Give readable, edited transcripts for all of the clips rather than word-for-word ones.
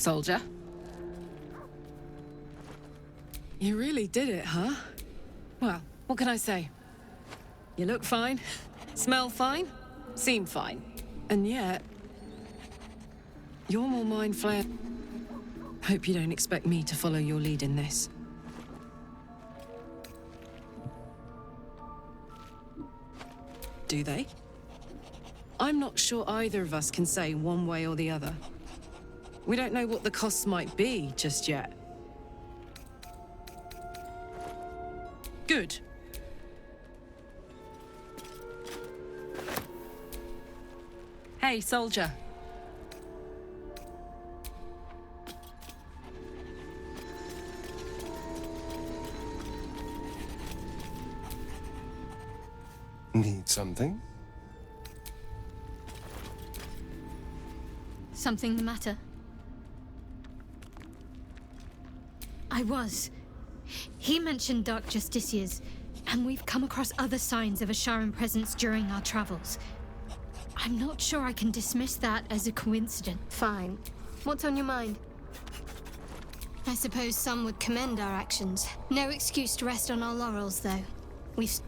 soldier. You really did it, huh? Well, what can I say? You look fine, smell fine, seem fine. And yet... you're more mind-flayer. Hope you don't expect me to follow your lead in this. Do they? I'm not sure either of us can say one way or the other. We don't know what the costs might be just yet. Good. Hey, soldier. Need something? Something the matter? He mentioned Dark Justiciars, and we've come across other signs of a Sharan presence during our travels. I'm not sure I can dismiss that as a coincidence. Fine. What's on your mind? I suppose some would commend our actions. No excuse to rest on our laurels, though.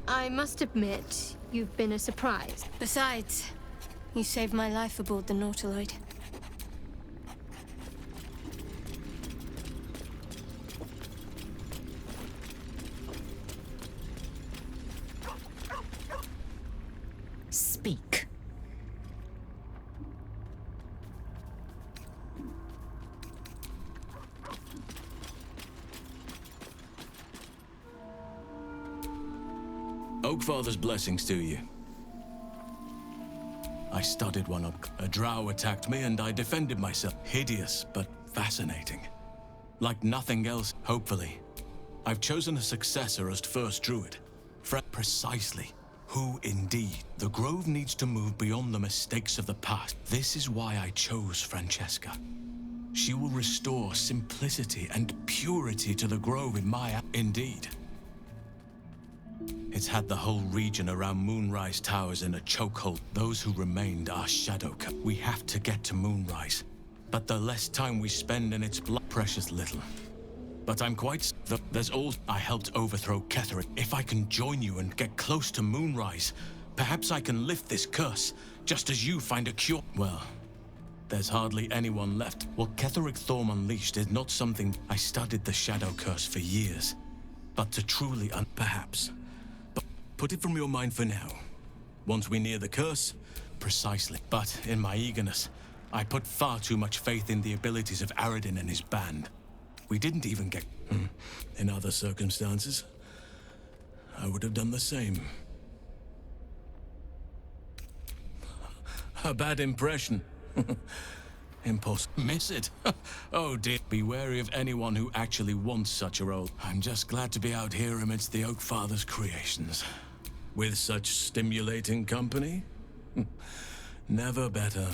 I must admit, you've been a surprise. Besides, you saved my life aboard the Nautiloid. Speak. Oakfather's blessings to you. I studied one up. A drow attacked me and I defended myself. Hideous, but fascinating. Like nothing else, hopefully. I've chosen a successor as first druid. Precisely. Who indeed? The Grove needs to move beyond the mistakes of the past. This is why I chose Francesca. She will restore simplicity and purity to the Grove in my... Indeed. It's had the whole region around Moonrise Towers in a chokehold. Those who remained are Shadowcut. We have to get to Moonrise. But the less time we spend in its blood, precious little. But I'm quite... There's all... I helped overthrow Ketheric. If I can join you and get close to Moonrise, perhaps I can lift this curse, just as you find a cure. Well, there's hardly anyone left. What Ketheric Thorm unleashed is not something... I studied the Shadow Curse for years. But to truly... Perhaps. But put it from your mind for now. Once we near the curse, precisely. But in my eagerness, I put far too much faith in the abilities of Aradin and his band. We didn't even get... In other circumstances, I would have done the same. A bad impression. Miss it. Oh dear. Be wary of anyone who actually wants such a role. I'm just glad to be out here amidst the Oakfather's creations. With such stimulating company. Never better.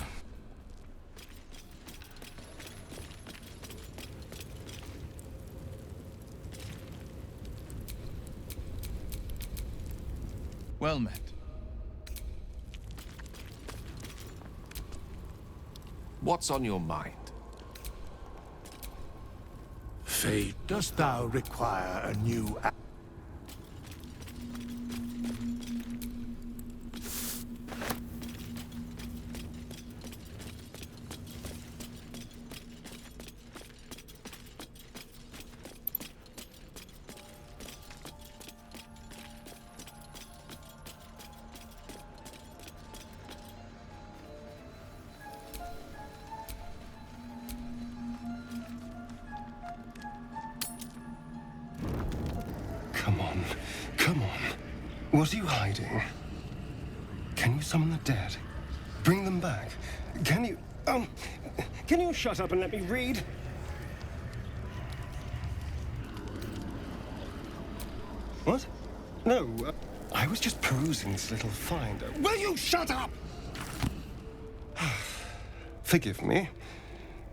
Well met. What's on your mind? Fate, dost thou require a new... Come on. What are you hiding? Can you summon the dead? Bring them back? Can you... can you shut up and let me read? What? No, I was just perusing this little find. Will you shut up? Forgive me.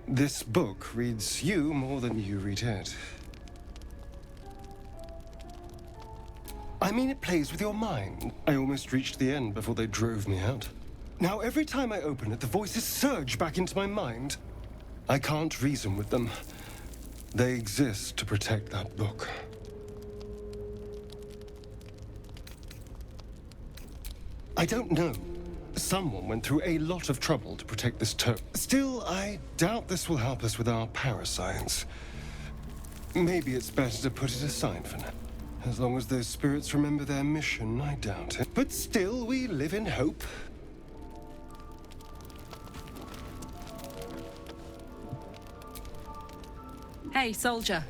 This book reads you more than you read it. I mean, it plays with your mind. I almost reached the end before they drove me out. Now, every time I open it, the voices surge back into my mind. I can't reason with them. They exist to protect that book. I don't know. Someone went through a lot of trouble to protect this tome. Still, I doubt this will help us with our parascience. Maybe it's better to put it aside for now. As long as those spirits remember their mission, I doubt it. But still, we live in hope. Hey, soldier.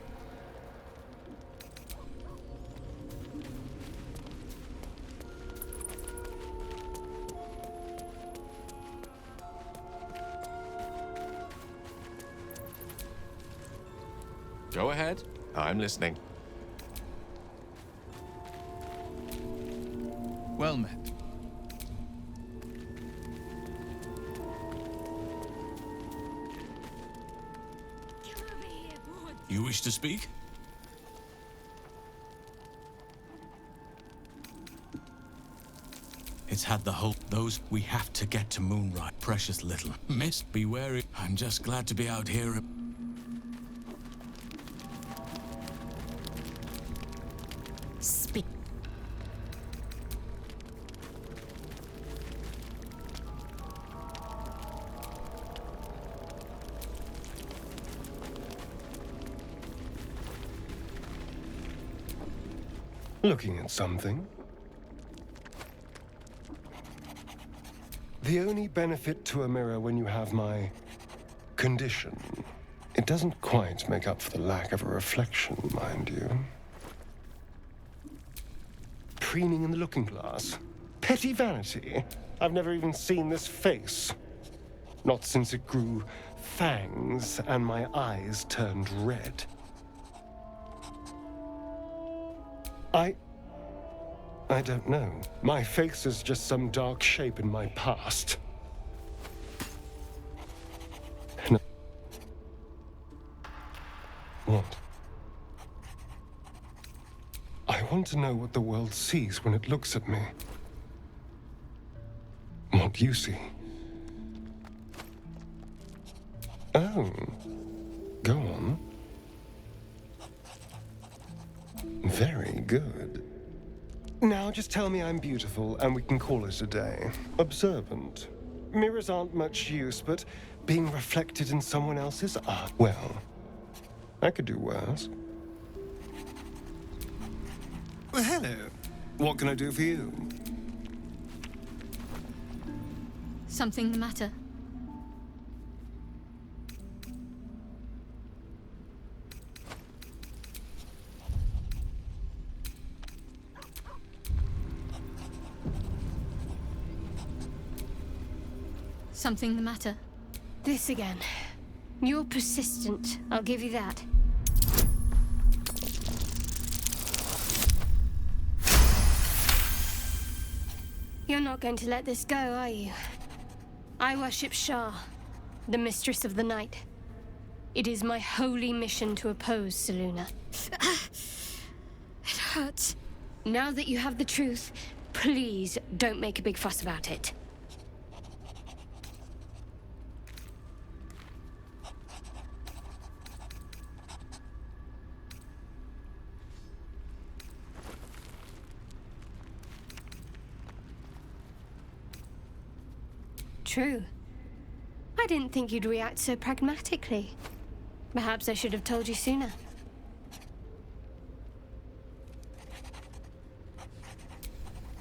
Go ahead. I'm listening. Well met. You wish to speak? It's had the whole... Those... We have to get to Moonrise. Precious little. Miss, be wary. I'm just glad to be out here. Speak. Looking at something. The only benefit to a mirror when you have my condition, it doesn't quite make up for the lack of a reflection, mind you. Preening in the looking glass. Petty vanity. I've never even seen this face. Not since it grew fangs and my eyes turned red. I don't know. My face is just some dark shape in my past. No. What? I want to know what the world sees when it looks at me. What you see. Oh. Go on. Very good. Now just tell me I'm beautiful and we can call it a day. Observant. Mirrors aren't much use, but being reflected in someone else's art... Well, I could do worse. Well, hello. What can I do for you? Something the matter? Something the matter? This again. You're persistent, I'll give you that. You're not going to let this go, are you? I worship Shah, the Mistress of the Night. It is my holy mission to oppose Selûne. It hurts. Now that you have the truth, please don't make a big fuss about it. True. I didn't think you'd react so pragmatically. Perhaps I should have told you sooner.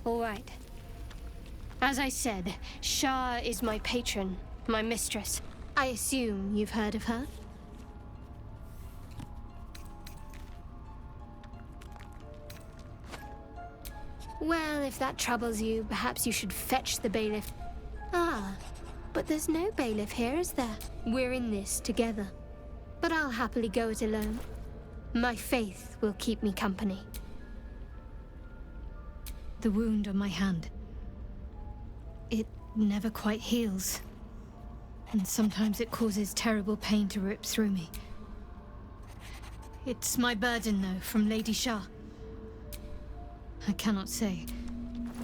All right. As I said, Shah is my patron, my mistress. I assume you've heard of her? Well, if that troubles you, perhaps you should fetch the bailiff. Ah, but there's no bailiff here, is there? We're in this together. But I'll happily go it alone. My faith will keep me company. The wound on my hand. It never quite heals. And sometimes it causes terrible pain to rip through me. It's my burden, though, from Lady Shah. I cannot say.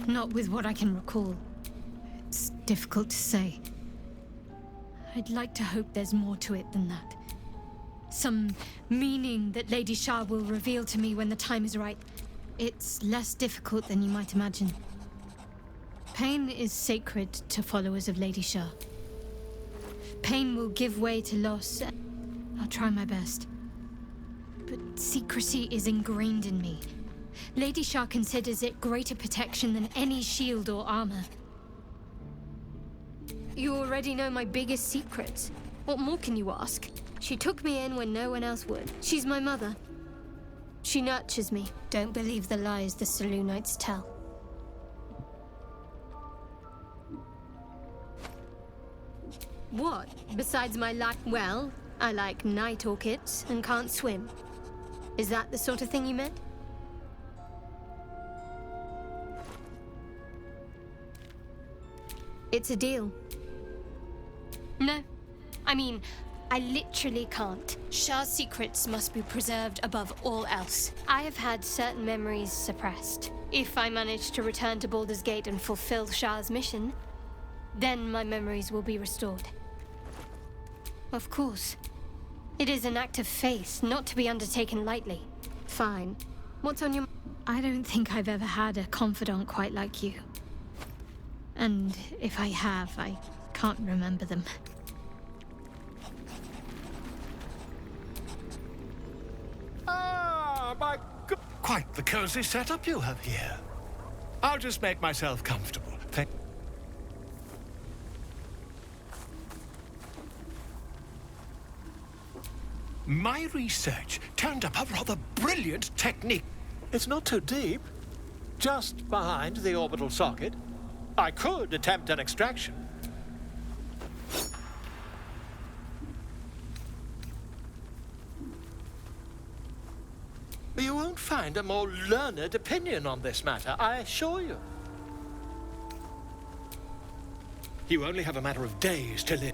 Not with what I can recall. It's difficult to say. I'd like to hope there's more to it than that. Some meaning that Lady Shah will reveal to me when the time is right. It's less difficult than you might imagine. Pain is sacred to followers of Lady Shah. Pain will give way to loss. I'll try my best. But secrecy is ingrained in me. Lady Shah considers it greater protection than any shield or armor. You already know my biggest secrets. What more can you ask? She took me in when no one else would. She's my mother. She nurtures me. Don't believe the lies the Selûnites tell. What? Besides my life? Well, I like night orchids and can't swim. Is that the sort of thing you meant? It's a deal. No. I mean, I literally can't. Shah's secrets must be preserved above all else. I have had certain memories suppressed. If I manage to return to Baldurs Gate and fulfill Shah's mission, then my memories will be restored. Of course. It is an act of faith, not to be undertaken lightly. Fine. What's on your... I don't think I've ever had a confidant quite like you. And if I have, I can't remember them. Ah, my God. Quite the cozy setup you have here. I'll just make myself comfortable. Thank... My research turned up a rather brilliant technique. It's not too deep. Just behind the orbital socket. I could attempt an extraction. You won't find a more learned opinion on this matter, I assure you. You only have a matter of days to live.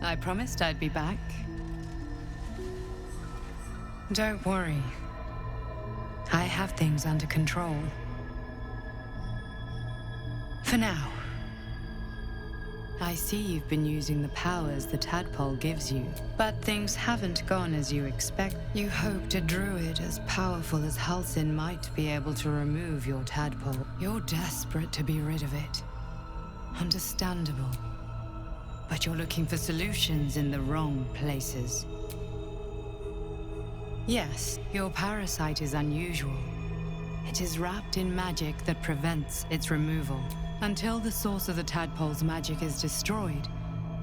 I promised I'd be back. Don't worry. I have things under control. For now. I see you've been using the powers the tadpole gives you, but things haven't gone as you expect. You hoped a druid as powerful as Halsin might be able to remove your tadpole. You're desperate to be rid of it. Understandable. But you're looking for solutions in the wrong places. Yes, your parasite is unusual. It is wrapped in magic that prevents its removal. Until the source of the tadpole's magic is destroyed,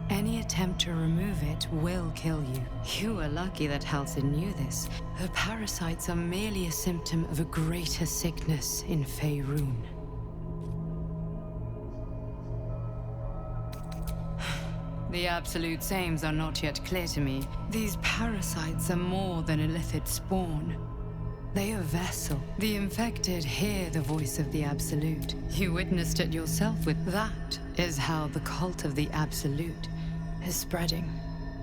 any attempt to remove it will kill you. You were lucky that Halsin knew this. The parasites are merely a symptom of a greater sickness in Faerun. The absolute sames are not yet clear to me. These parasites are more than illithid spawn. They are vessel. The infected hear the voice of the Absolute. You witnessed it yourself with that is how the cult of the Absolute is spreading.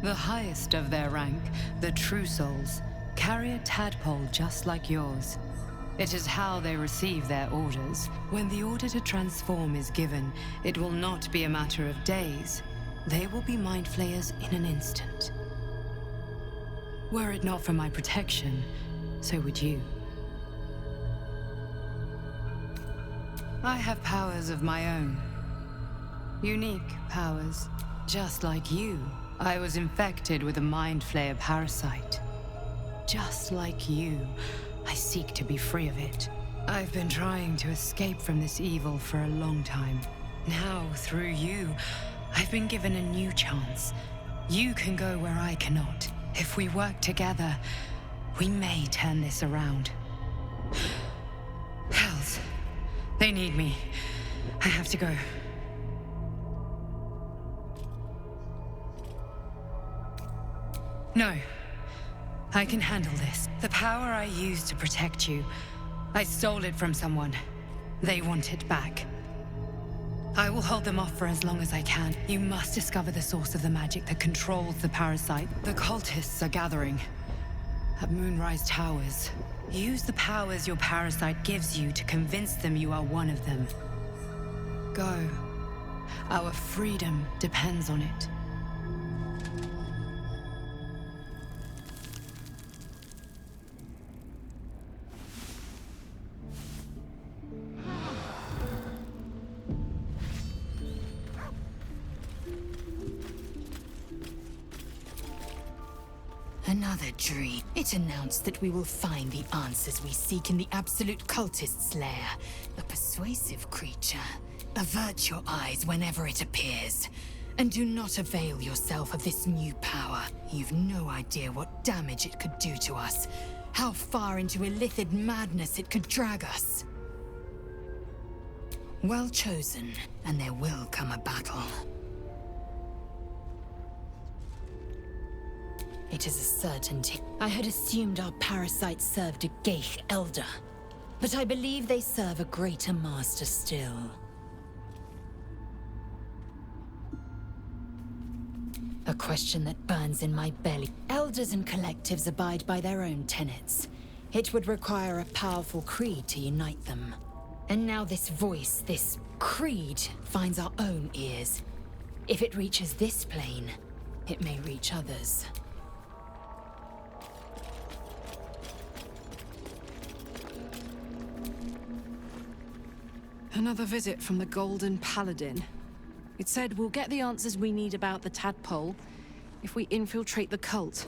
The highest of their rank, the True Souls, carry a tadpole just like yours. It is how they receive their orders. When the order to transform is given, it will not be a matter of days. They will be mind flayers in an instant. Were it not for my protection, so would you. I have powers of my own. Unique powers. Just like you, I was infected with a mind flayer parasite. Just like you, I seek to be free of it. I've been trying to escape from this evil for a long time. Now, through you, I've been given a new chance. You can go where I cannot. If we work together, we may turn this around. Hells. They need me. I have to go. No. I can handle this. The power I used to protect you, I stole it from someone. They want it back. I will hold them off for as long as I can. You must discover the source of the magic that controls the parasite. The cultists are gathering at Moonrise Towers. Use the powers your parasite gives you to convince them you are one of them. Go. Our freedom depends on it. Another dream. It announced that we will find the answers we seek in the Absolute Cultist's lair. A persuasive creature. Avert your eyes whenever it appears. And do not avail yourself of this new power. You've no idea what damage it could do to us. How far into illithid madness it could drag us. Well chosen, and there will come a battle. It is a certainty. I had assumed our parasites served a Geich elder, but I believe they serve a greater master still. A question that burns in my belly. Elders and collectives abide by their own tenets. It would require a powerful creed to unite them. And now this voice, this creed, finds our own ears. If it reaches this plane, it may reach others. Another visit from the Golden Paladin. It said we'll get the answers we need about the tadpole if we infiltrate the cult.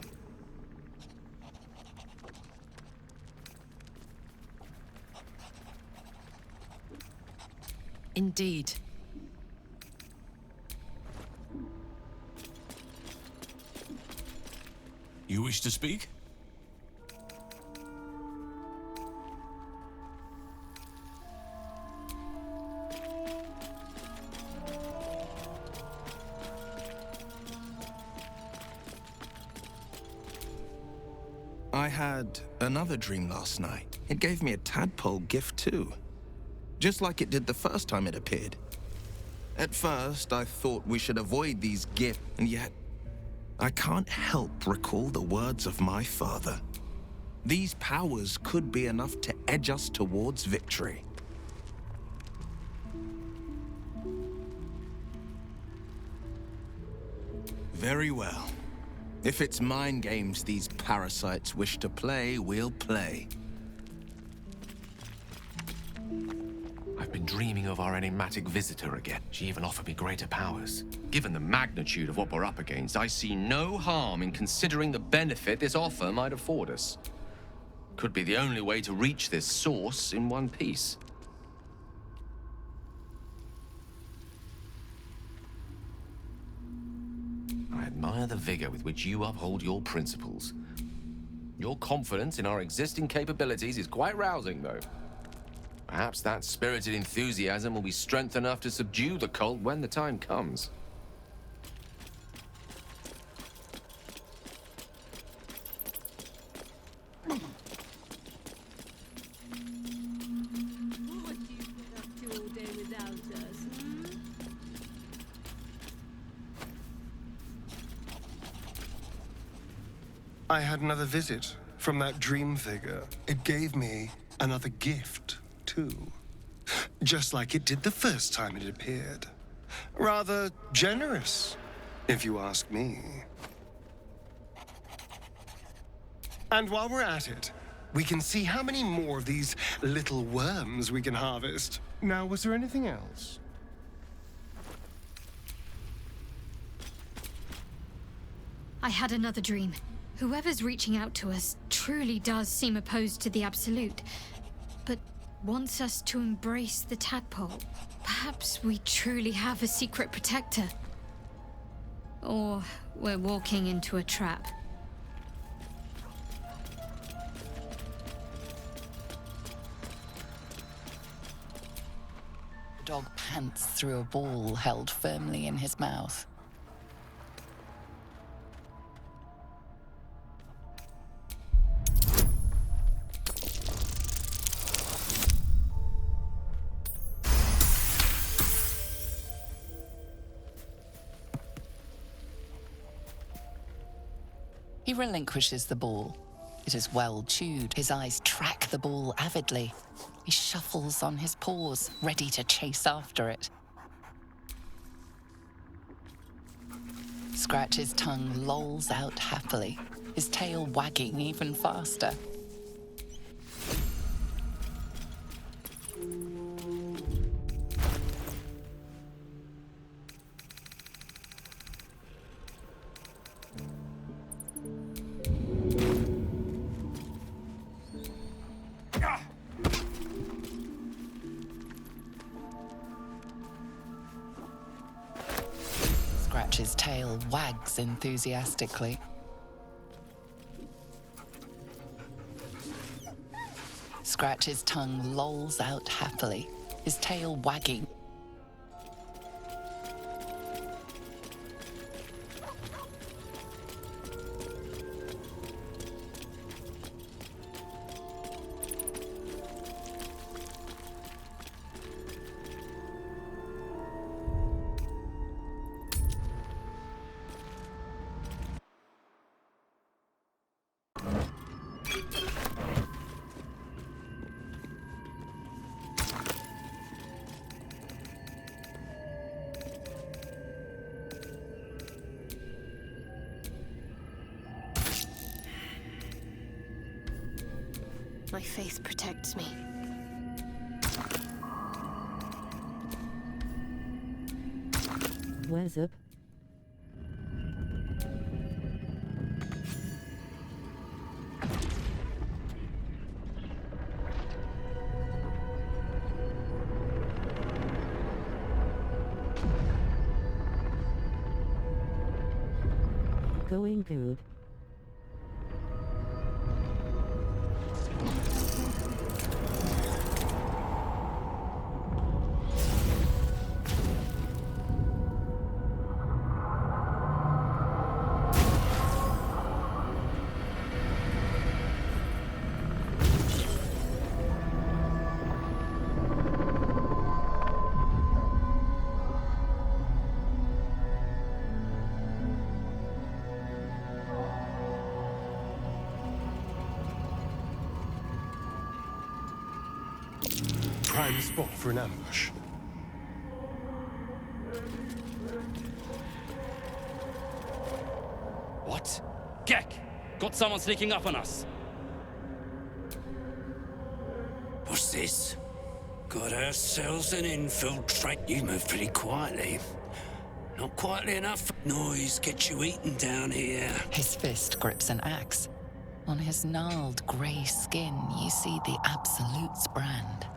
Indeed. You wish to speak? I had another dream last night. It gave me a tadpole gift too. Just like it did the first time it appeared. At first, I thought we should avoid these gifts, and yet I can't help recall the words of my father. These powers could be enough to edge us towards victory. Very well. If it's mind games these parasites wish to play, we'll play. I've been dreaming of our enigmatic visitor again. She even offered me greater powers. Given the magnitude of what we're up against, I see no harm in considering the benefit this offer might afford us. Could be the only way to reach this source in one piece. I admire the vigor with which you uphold your principles. Your confidence in our existing capabilities is quite rousing, though. Perhaps that spirited enthusiasm will be strength enough to subdue the cult when the time comes. I had another visit from that dream figure. It gave me another gift, too. Just like it did the first time it appeared. Rather generous, if you ask me. And while we're at it, we can see how many more of these little worms we can harvest. Now, was there anything else? I had another dream. Whoever's reaching out to us truly does seem opposed to the Absolute, but wants us to embrace the tadpole. Perhaps we truly have a secret protector. Or we're walking into a trap. The dog pants through a ball held firmly in his mouth. relinquishes the ball. It is well chewed. His eyes track the ball avidly. He shuffles on his paws, ready to chase after it. Scratch's tongue lolls out happily, his tail wagging even faster. Scratch's tail wags enthusiastically. Scratch's tongue lolls out happily, his tail wagging. My faith protects me. Where's up? Going good. Prime spot for an ambush. What? Gek! Got someone sneaking up on us. What's this? Got ourselves an infiltrate. You move pretty quietly. Not quietly enough. Noise gets you eaten down here. His fist grips an axe. On his gnarled grey skin, you see the Absolute's brand.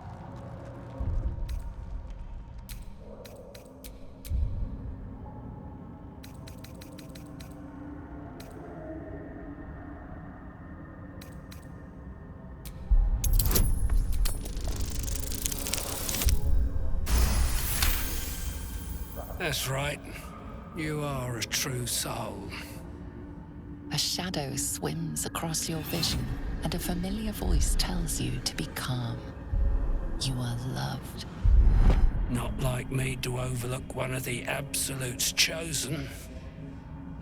That's right. You are a true soul. A shadow swims across your vision, and a familiar voice tells you to be calm. You are loved. Not like me to overlook one of the Absolute's chosen.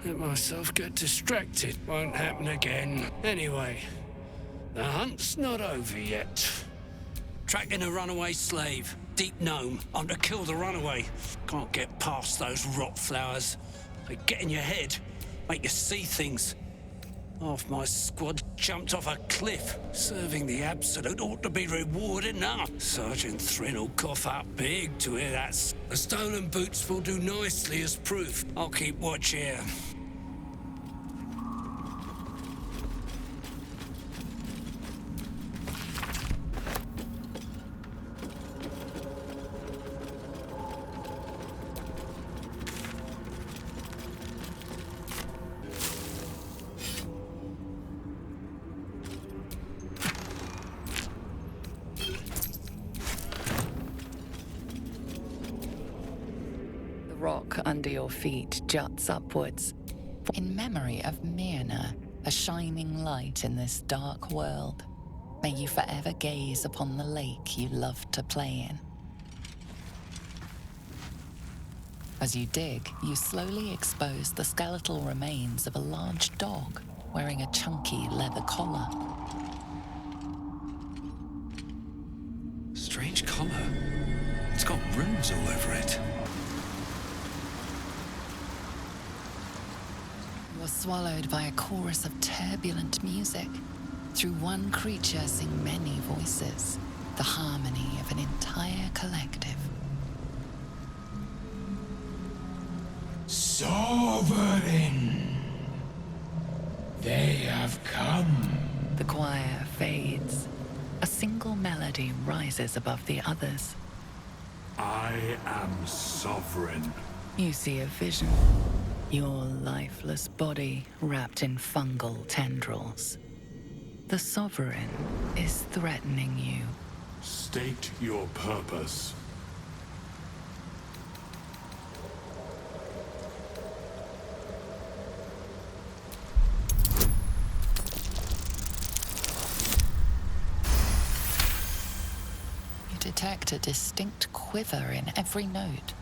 Let myself get distracted. Won't happen again. Anyway, the hunt's not over yet. Tracking a runaway slave. Deep gnome. I'm to kill the runaway. Can't get past those rot flowers. They get in your head. Make you see things. Half my squad jumped off a cliff. Serving the Absolute ought to be reward enough. Sergeant Thrin will cough up big to hear that. The stolen boots will do nicely as proof. I'll keep watch here. Rock under your feet juts upwards, in memory of Myrna, a shining light in this dark world. May you forever gaze upon the lake you loved to play in. As you dig, you slowly expose the skeletal remains of a large dog wearing a chunky leather collar. Strange collar. It's got runes all over it. You are swallowed by a chorus of turbulent music. Through one creature sing many voices, the harmony of an entire collective. Sovereign! They have come. The choir fades. A single melody rises above the others. I am sovereign. You see a vision. Your lifeless body wrapped in fungal tendrils. The Sovereign is threatening you. State your purpose. You detect a distinct quiver in every note.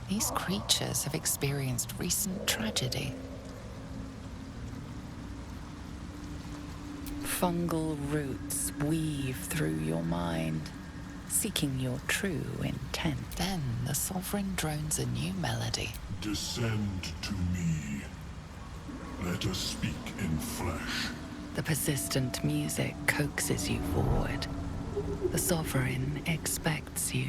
These creatures have experienced recent tragedy. Fungal roots weave through your mind, seeking your true intent. Then the Sovereign drones a new melody. Descend to me. Let us speak in flesh. The persistent music coaxes you forward. The Sovereign expects you.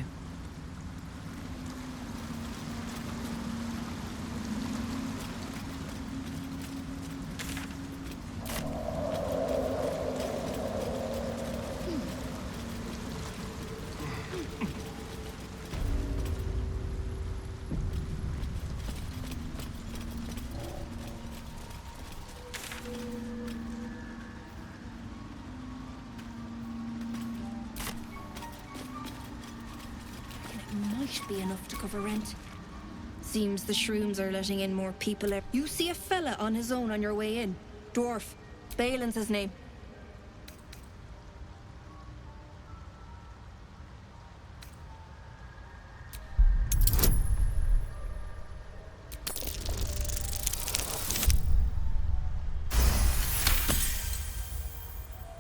Might be enough to cover rent. Seems the shrooms are letting in more people. You see a fella on his own on your way in. Dwarf. Balin's his name.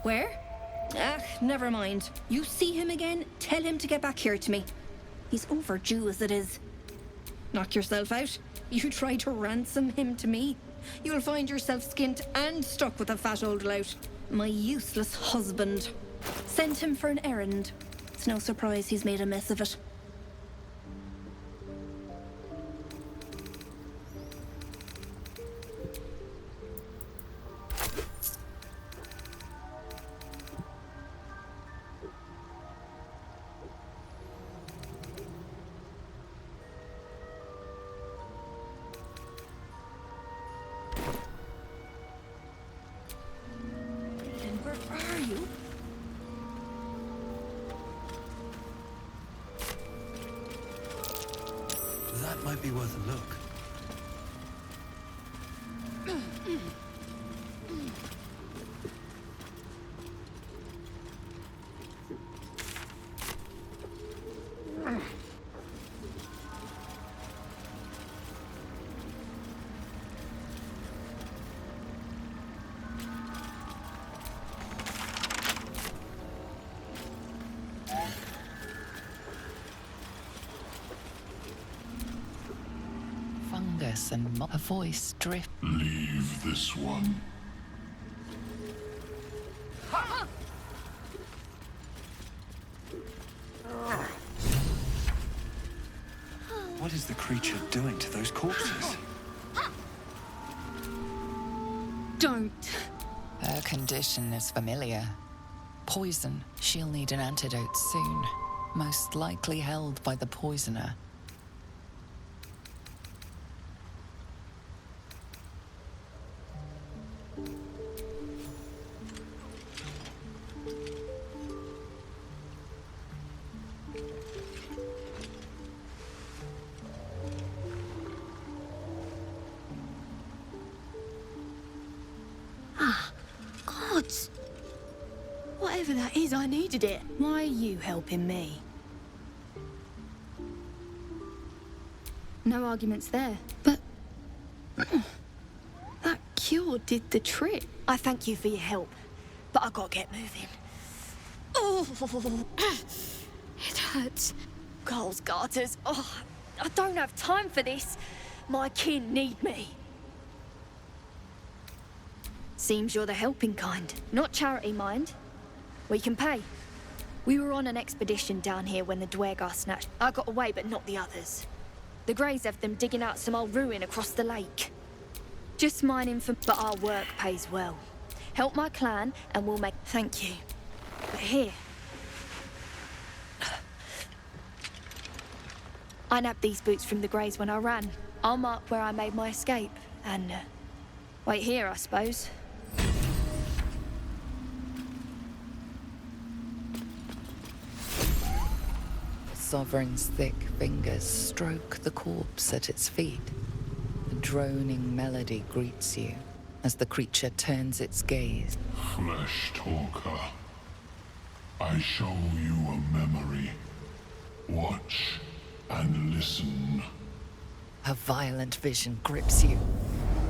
Where? Ah, never mind. You see him again, tell him to get back here to me. He's overdue as it is. Knock yourself out. You try to ransom him to me. You'll find yourself skint and stuck with a fat old lout. My useless husband. Send him for an errand. It's no surprise he's made a mess of it. That might be worth a look. And a voice drift. Leave this one. What is the creature doing to those corpses? Don't. Her condition is familiar. Poison. She'll need an antidote soon. Most likely held by the poisoner. Gods! Whatever that is, I needed it. Why are you helping me? No arguments there. But... that cure... sure did the trick. I thank you for your help, but I gotta get moving. Oh, It hurts. Coles garters. Oh, I don't have time for this. My kin need me. Seems you're the helping kind. Not charity, mind. We can pay. We were on an expedition down here when the Dwergar snatched. I got away, but not the others. The Greys have them digging out some old ruin across the lake. Just mining for... But our work pays well. Help my clan, and we'll make... Thank you. But here... I nabbed these boots from the Greys when I ran. I'll mark where I made my escape, and... wait here, I suppose. The Sovereign's thick fingers stroke the corpse at its feet. A droning melody greets you as the creature turns its gaze. Flesh talker, I show you a memory. Watch and listen. A violent vision grips you.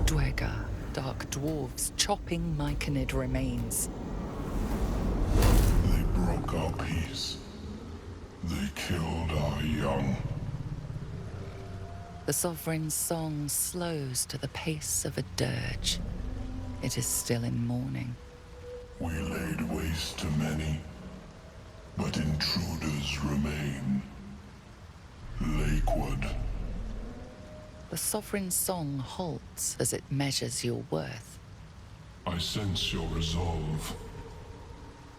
Dwergar, dark dwarves chopping Myconid remains. They broke our peace. They killed our young. The Sovereign's song slows to the pace of a dirge. It is still in mourning. We laid waste to many, but intruders remain. Lakeward. The Sovereign's song halts as it measures your worth. I sense your resolve.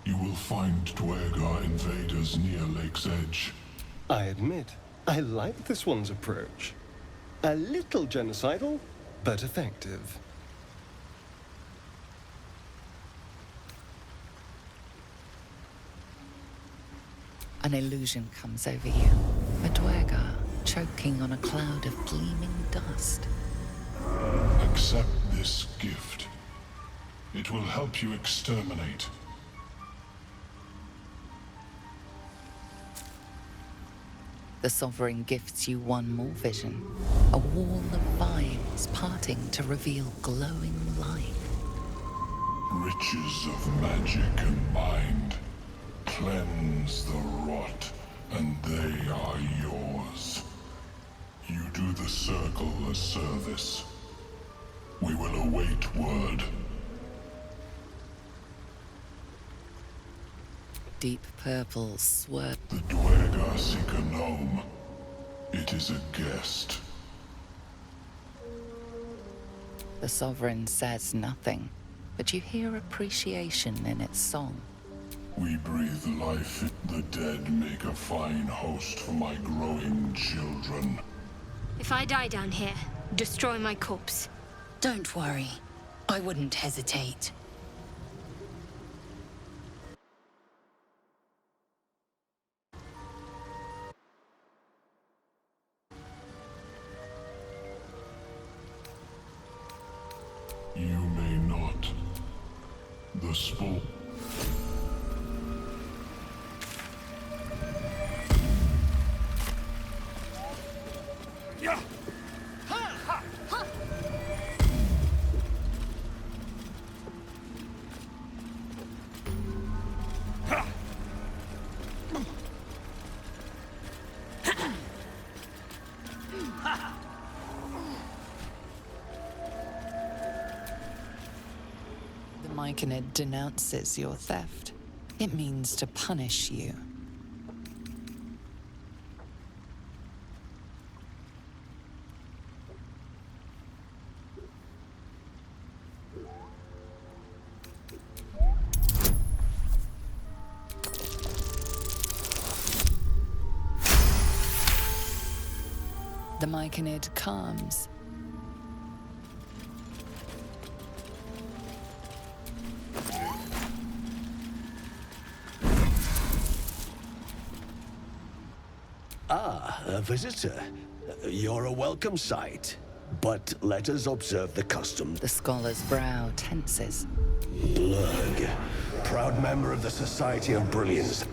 You will find Dwergar invaders near Lake's Edge. I admit, I like this one's approach. A little genocidal, but effective. An illusion comes over you. A Dwergar choking on a cloud of gleaming dust. Accept this gift. It will help you exterminate. The Sovereign gifts you one more vision. A wall of vines parting to reveal glowing light. Riches of magic and mind. Cleanse the rot, and they are yours. You do the Circle a service. We will await word. Deep purple swerve. The Dwergar seek a gnome. It is a guest. The Sovereign says nothing, but you hear appreciation in its song. We breathe life. The dead make a fine host for my growing children. If I die down here, destroy my corpse. Don't worry. I wouldn't hesitate. You may not. The sport. The Myconid denounces your theft. It means to punish you. The Myconid calms. Ah, a visitor. You're a welcome sight. But let us observe the custom. The scholar's brow tenses. Lurg, proud member of the Society of Brilliance.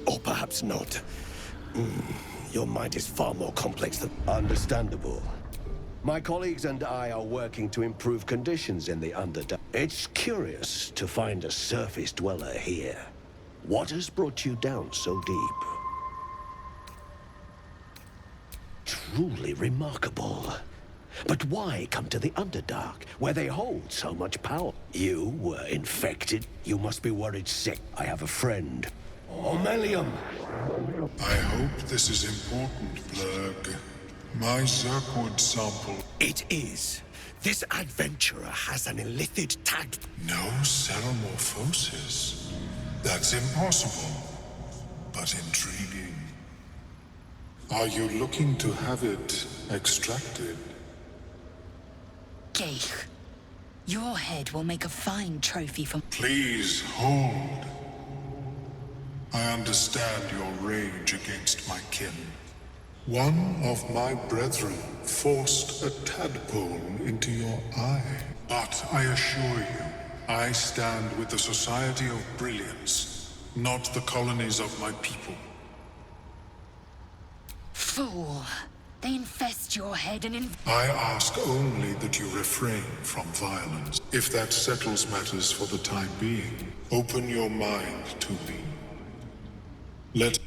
Or perhaps not. Your mind is far more complex than... Understandable. My colleagues and I are working to improve conditions in the Underdark. It's curious to find a surface dweller here. What has brought you down so deep? Truly remarkable. But why come to the Underdark, where they hold so much power? You were infected. You must be worried sick. I have a friend. Omelium! I hope this is important, Blurg. My Zirkwood sample... It is. This adventurer has an illithid tag... No cellomorphosis. That's impossible, but intriguing. Are you looking to have it extracted? Geich, your head will make a fine trophy for... Please, hold. I understand your rage against my kin. One of my brethren forced a tadpole into your eye. But I assure you, I stand with the Society of Brilliance, not the colonies of my people. Fool! They infest your head and I ask only that you refrain from violence. If that settles matters for the time being, open your mind to me. Let...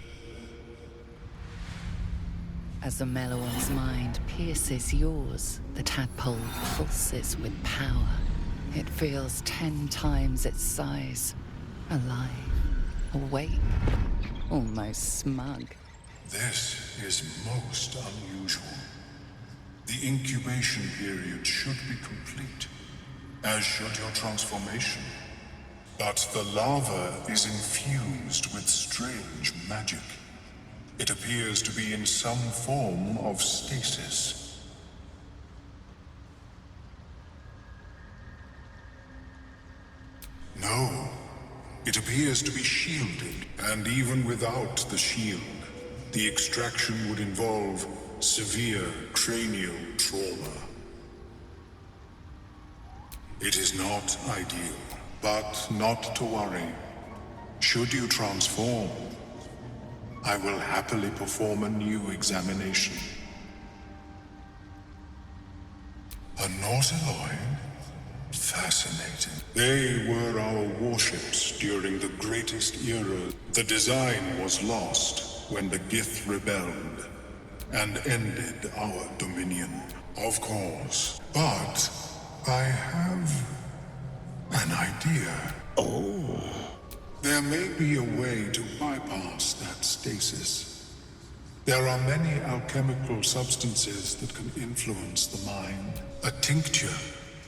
As the Meloan's mind pierces yours, the tadpole pulses with power. It feels 10 times its size. Alive, awake, almost smug. This is most unusual. The incubation period should be complete, as should your transformation. But the larva is infused with strange magic. It appears to be in some form of stasis. No, it appears to be shielded, and even without the shield, the extraction would involve severe cranial trauma. It is not ideal, but not to worry. Should you transform, I will happily perform a new examination. A Nautiloid? Fascinating. They were our warships during the greatest era. The design was lost when the Gith rebelled and ended our dominion. Of course. But I have an idea. Oh. There may be a way to bypass that stasis. There are many alchemical substances that can influence the mind. A tincture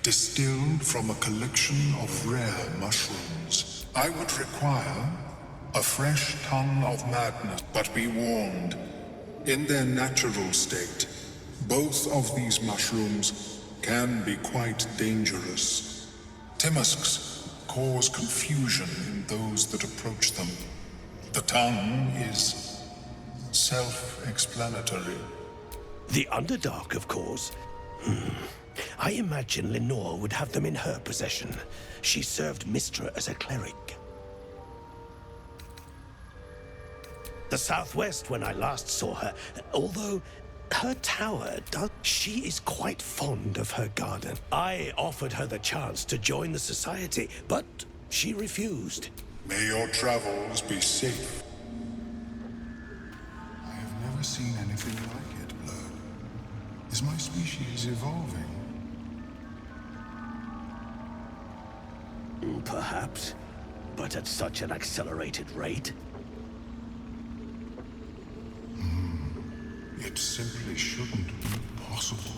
distilled from a collection of rare mushrooms. I would require a fresh ton of madness, but be warned, in their natural state, both of these mushrooms can be quite dangerous. Timusks cause confusion in those that approach them. The tongue is self-explanatory. The Underdark, of course. I imagine Lenore would have them in her possession. She served Mystra as a cleric. The Southwest when I last saw her, although her tower does... She is quite fond of her garden. I offered her the chance to join the Society, but she refused. May your travels be safe. I have never seen anything like it, Blurg. Is my species evolving? Perhaps, but at such an accelerated rate. It simply shouldn't be possible.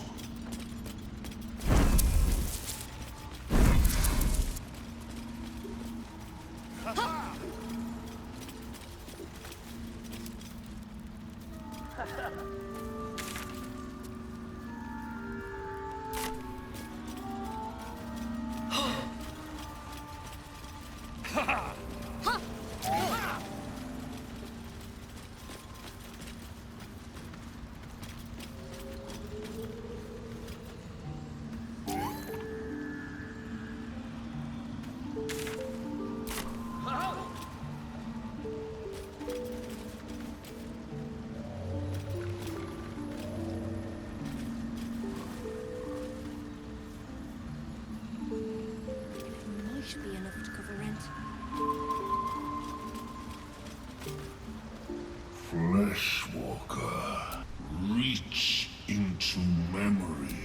Fleshwalker, reach into memory.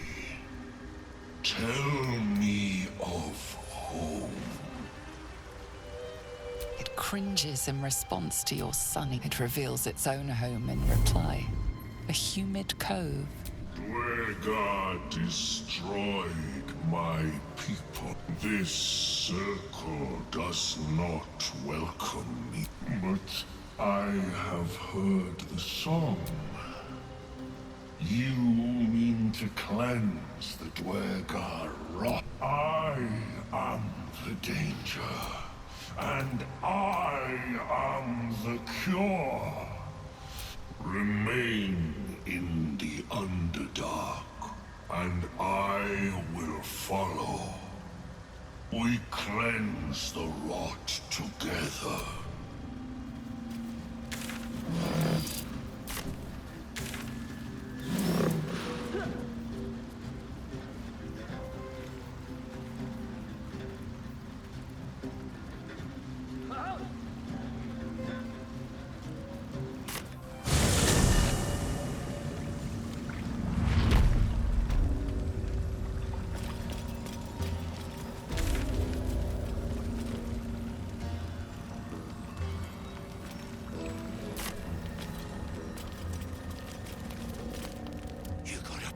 Tell me of home. It cringes in response to your sunny. It reveals its own home in reply. A humid cove. Dwegar destroyed my people. This circle does not welcome me. But I have heard the song. You mean to cleanse the Dwegar rot. I am the danger, and I am the cure. Remain in the Underdark, and I will follow. We cleanse the rot together.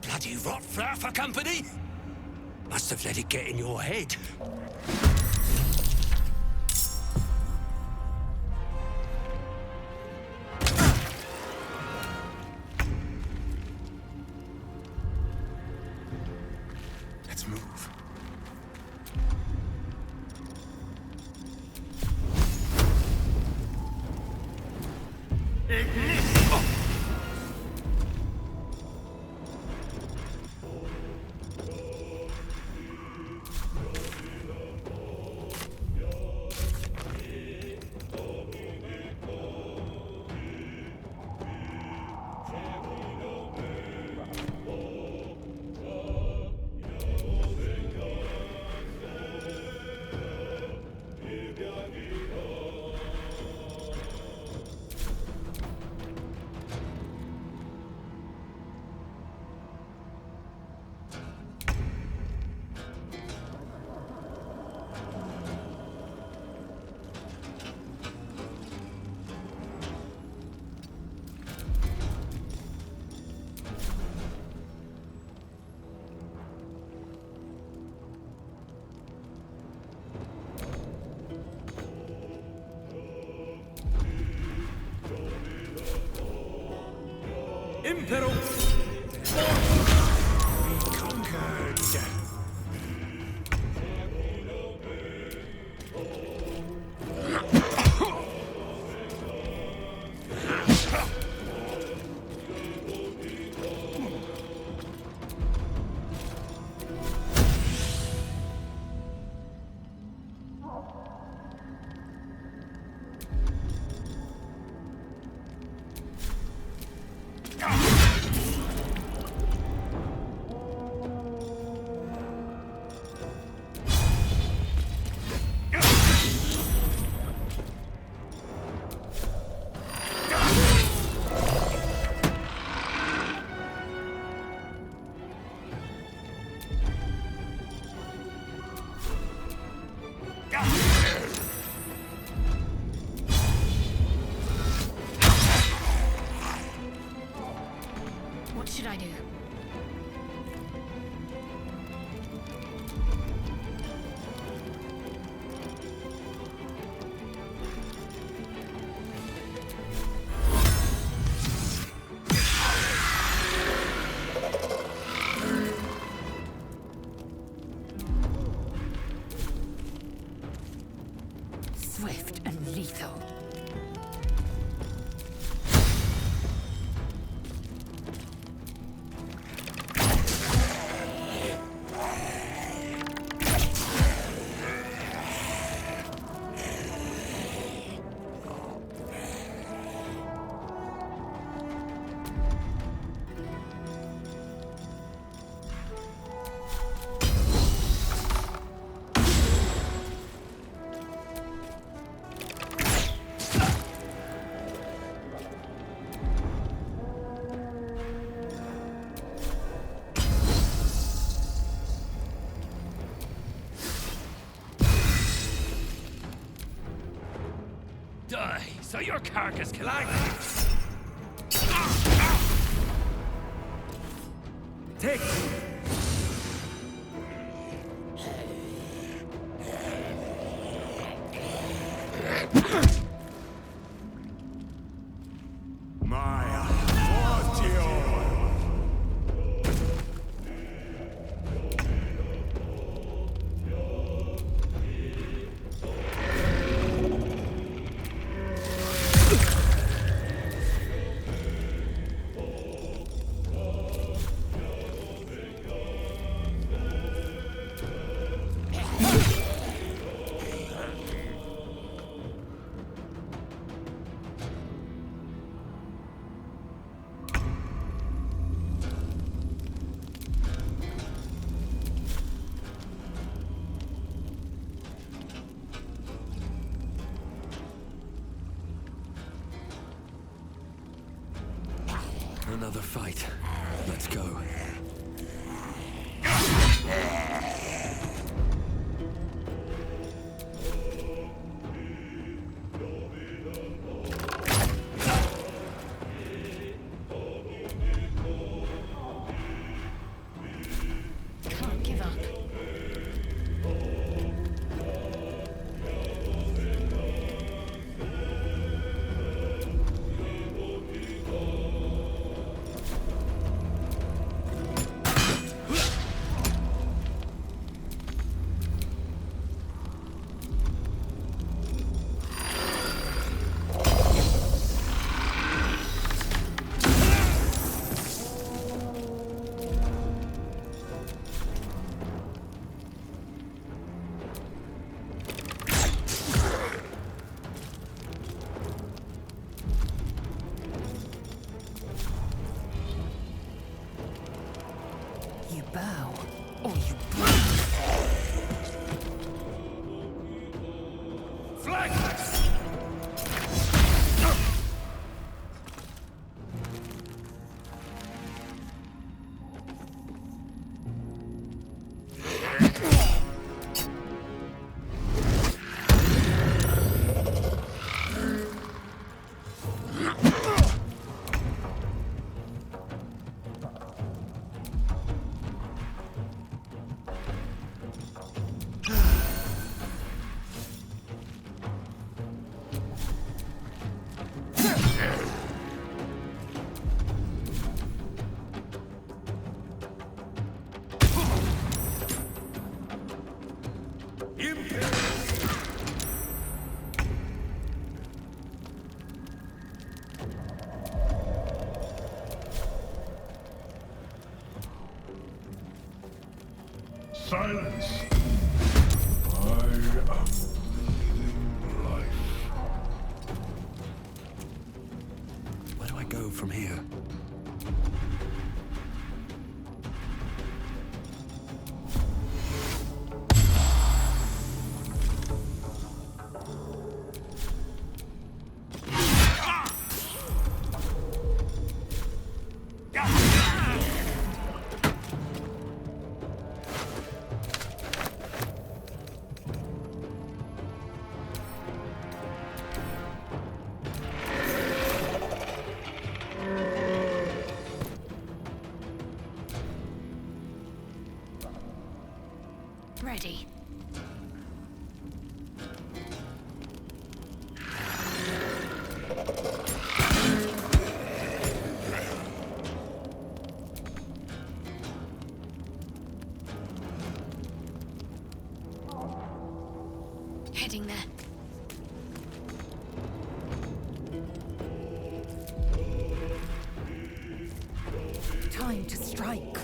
Bloody rot flower for company? Must have let it get in your head. Let's move. Impero! We conquered. Aye, so your carcass can act. Take it. Another fight. Let's go. Can't give up. You bow, or you break. Flank! Silence! I am breathing life. Where do I go from here? Ready. Heading there. Time to strike.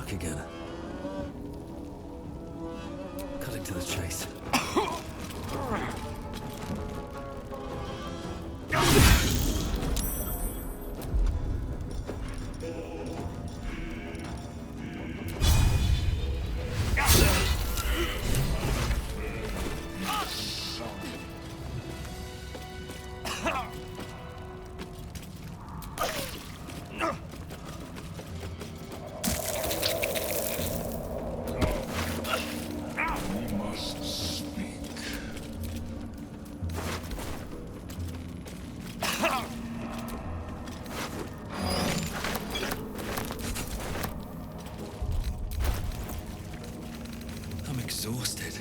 luck again. Cutting to the chase. I'm exhausted.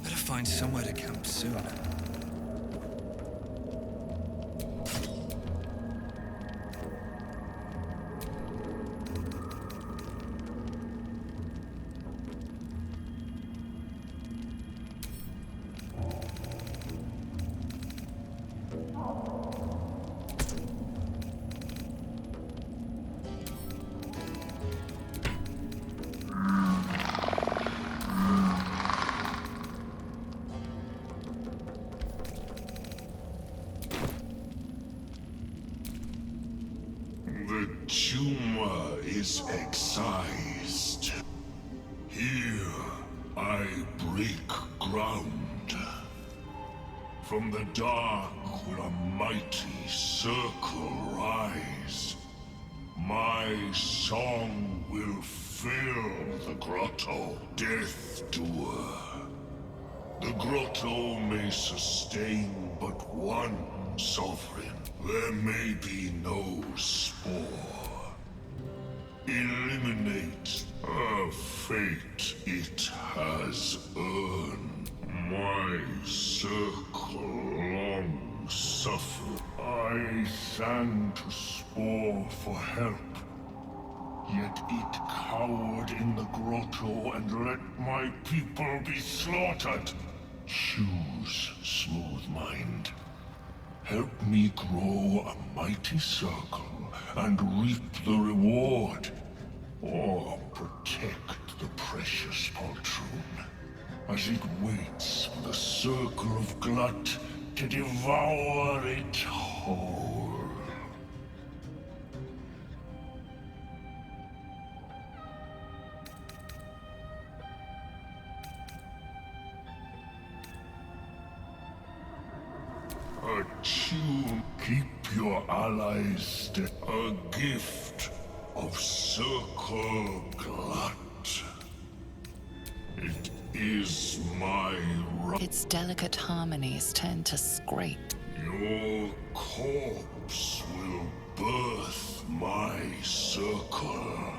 Better find somewhere to camp soon. The tumor is excised. Here, I break ground. From the dark will a mighty circle rise. My song will fill the grotto, Death Doer. The grotto may sustain but one sovereign. There may be no spore. Eliminate a fate it has earned. My circle long suffered. I sang to Spore for help. Yet it cowered in the grotto and let my people be slaughtered. Choose, Smooth Mind. Help me grow a mighty circle and reap the reward. Or protect the precious poltroon as it waits for the circle of Glut to devour it whole. Attune, keep your allies a gift of Circle Glut. It is my right. Its delicate harmonies tend to scrape. Your corpse will birth my circle.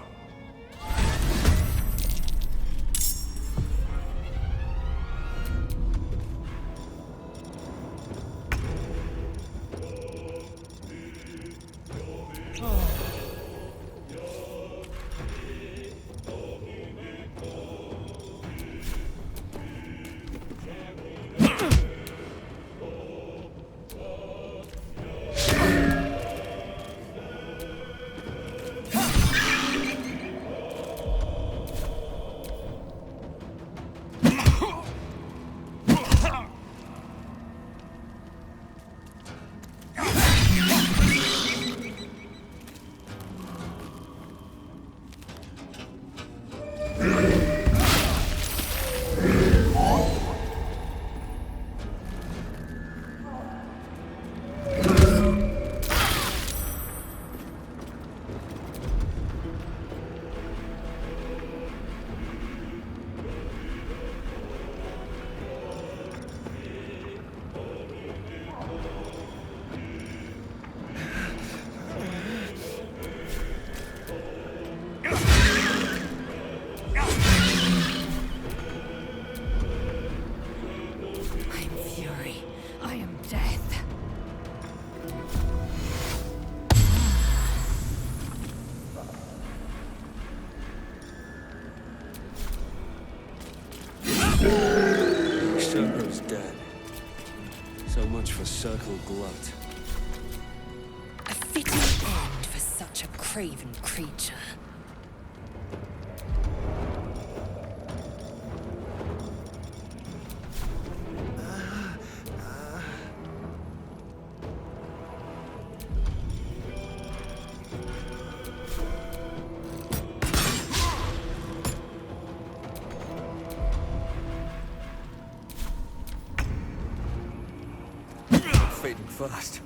Sherbrooke's dead. So much for Circle Glut. A fitting end for such a craven creature. fast.